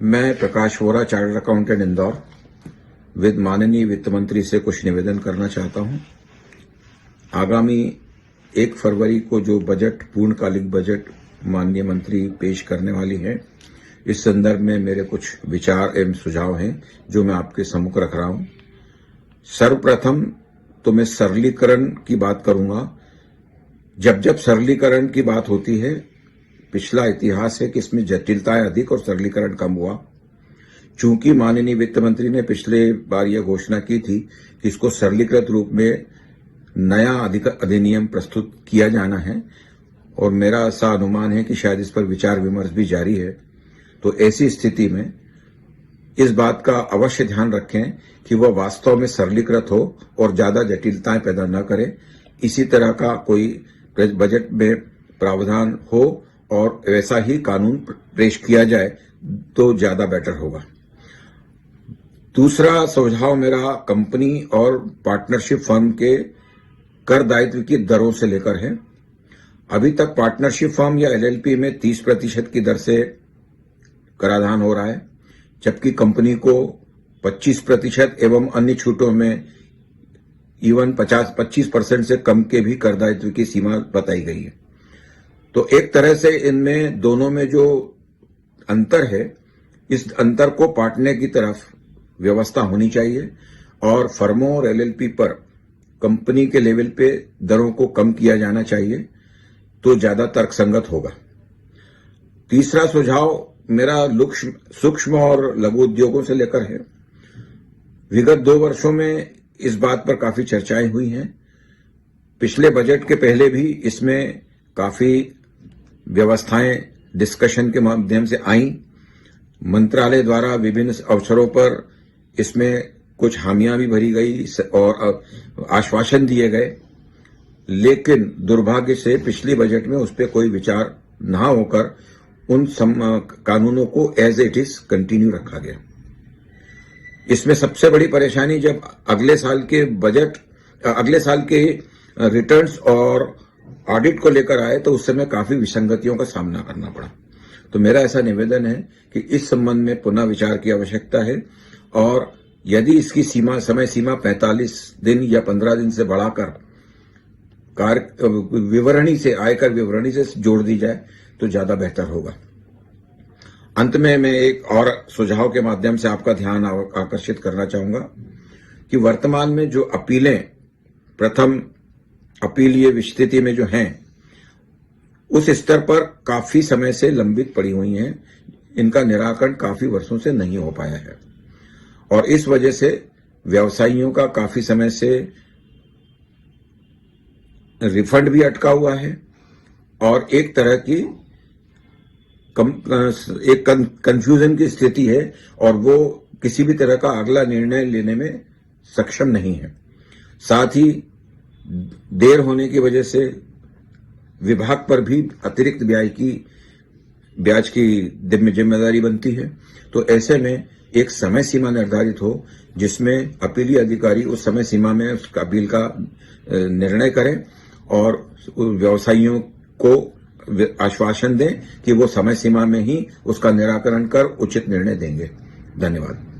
मैं Prakash Vora, chartered accountant Indore, with माननीय वित्त मंत्री से कुछ निवेदन करना चाहता हूं। आगामी 1 फरवरी को जो बजट, पूर्णकालिक बजट माननीय मंत्री पेश करने वाली है, इस संदर्भ में मेरे कुछ विचार एवं सुझाव हैं जो मैं आपके सम्मुख रख रहा हूं। सर्वप्रथम तो मैं सरलीकरण की बात करूंगा। जब सरलीकरण की बात होती है, पिछला इतिहास है कि इसमें जटिलताएं अधिक और सरलीकरण कम हुआ। चूंकि माननीय वित्त मंत्री ने पिछले बार यह घोषणा की थी कि इसको सरलीकृत रूप में नया अधिनियम प्रस्तुत किया जाना है, और मेरा ऐसा अनुमान है कि शायद इस पर विचार विमर्श भी जारी है। तो ऐसी स्थिति में इस बात का अवश्य ध्यान रखें कि वह वास्तव में सरलीकृत हो और ज्यादा जटिलताएं पैदा न करे। इसी तरह का कोई बजट में प्रावधान हो और वैसा ही कानून पेश किया जाए तो ज्यादा बेटर होगा। दूसरा सुझाव मेरा कंपनी और पार्टनरशिप फर्म के कर दायित्व की दरों से लेकर है। अभी तक पार्टनरशिप फर्म या एलएलपी में 30% की दर से कराधान हो रहा है, जबकि कंपनी को 25% एवं अन्य छूटों में इवन 25% से कम के भी कर दायित्व की सीमा बताई गई है। तो एक तरह से इनमें दोनों में जो अंतर है, इस अंतर को पाटने की तरफ व्यवस्था होनी चाहिए और फर्मों और एलएलपी पर कंपनी के लेवल पे दरों को कम किया जाना चाहिए, तो ज्यादा तर्कसंगत होगा। तीसरा सुझाव मेरा सूक्ष्म और लघु उद्योगों से लेकर है। विगत 2 वर्षों में इस बात पर काफी चर्चाएं हुई हैं। पिछले बजट के पहले भी इसमें काफी व्यवस्थाएं डिस्कशन के माध्यम से आई। मंत्रालय द्वारा विभिन्न अवसरों पर इसमें कुछ हामियां भी भरी गई और आश्वासन दिए गए, लेकिन दुर्भाग्य से पिछली बजट में उस पर कोई विचार न होकर उन कानूनों को एज इट इज कंटिन्यू रखा गया। इसमें सबसे बड़ी परेशानी जब अगले साल के रिटर्न्स और ऑडिट को लेकर आए तो उस समय काफी विसंगतियों का सामना करना पड़ा। तो मेरा ऐसा निवेदन है कि इस संबंध में पुनः विचार की आवश्यकता है, और यदि इसकी समय सीमा 45 दिन या 15 दिन से बढ़ाकर आयकर विवरणी से जोड़ दी जाए तो ज्यादा बेहतर होगा। अंत में मैं एक और सुझाव के माध्यम से आपका ध्यान आकर्षित करना चाहूंगा कि वर्तमान में जो अपीलें प्रथम अपीलीय स्थिति में जो हैं, उस स्तर पर काफी समय से लंबित पड़ी हुई हैं। इनका निराकरण काफी वर्षों से नहीं हो पाया है और इस वजह से व्यवसायियों का काफी समय से रिफंड भी अटका हुआ है और एक तरह की कंफ्यूजन की स्थिति है और वो किसी भी तरह का अगला निर्णय लेने में सक्षम नहीं है। साथ ही देर होने की वजह से विभाग पर भी अतिरिक्त ब्याज की जिम्मेदारी बनती है। तो ऐसे में एक समय सीमा निर्धारित हो जिसमें अपीलीय अधिकारी उस समय सीमा में उस अपील का निर्णय करें और व्यवसायियों को आश्वासन दें कि वो समय सीमा में ही उसका निराकरण कर उचित निर्णय देंगे। धन्यवाद।